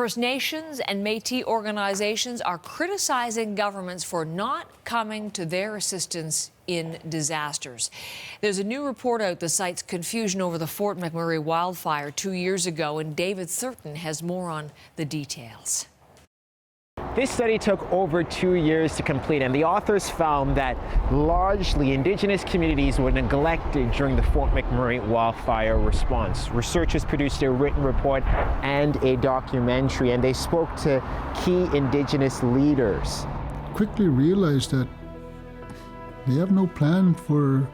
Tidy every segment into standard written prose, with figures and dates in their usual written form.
First Nations and Métis organizations are criticizing governments for not coming to their assistance in disasters. There's a new report out that cites confusion over the Fort McMurray wildfire 2 years ago, and David Thurton has more on the details. This study took over 2 years to complete, and the authors found that largely Indigenous communities were neglected during the Fort McMurray wildfire response. Researchers produced a written report and a documentary, and they spoke to key Indigenous leaders. Quickly realized that they have no plan for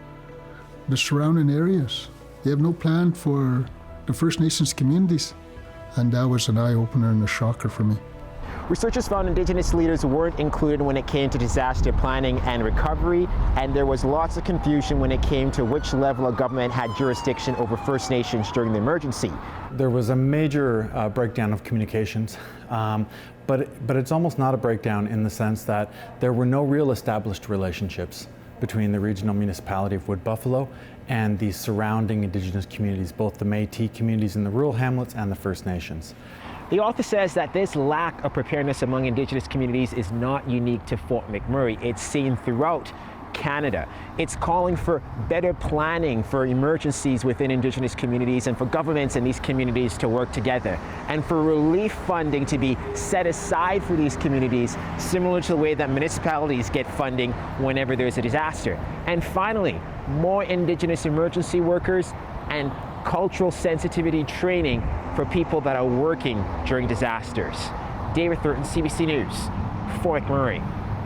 the surrounding areas. They have no plan for the First Nations communities, and that was an eye-opener and a shocker for me. Researchers found Indigenous leaders weren't included when it came to disaster planning and recovery, and there was lots of confusion when it came to which level of government had jurisdiction over First Nations during the emergency. There was a major breakdown of communications, but it's almost not a breakdown in the sense that there were no real established relationships between the regional municipality of Wood Buffalo and the surrounding Indigenous communities, both the Métis communities in the rural hamlets and the First Nations. The author says that this lack of preparedness among Indigenous communities is not unique to Fort McMurray. It's seen throughout Canada. It's calling for better planning for emergencies within Indigenous communities and for governments in these communities to work together, and for relief funding to be set aside for these communities, similar to the way that municipalities get funding whenever there's a disaster. And finally, more Indigenous emergency workers and cultural sensitivity training for people that are working during disasters. David Thurton, CBC News, Fort McMurray.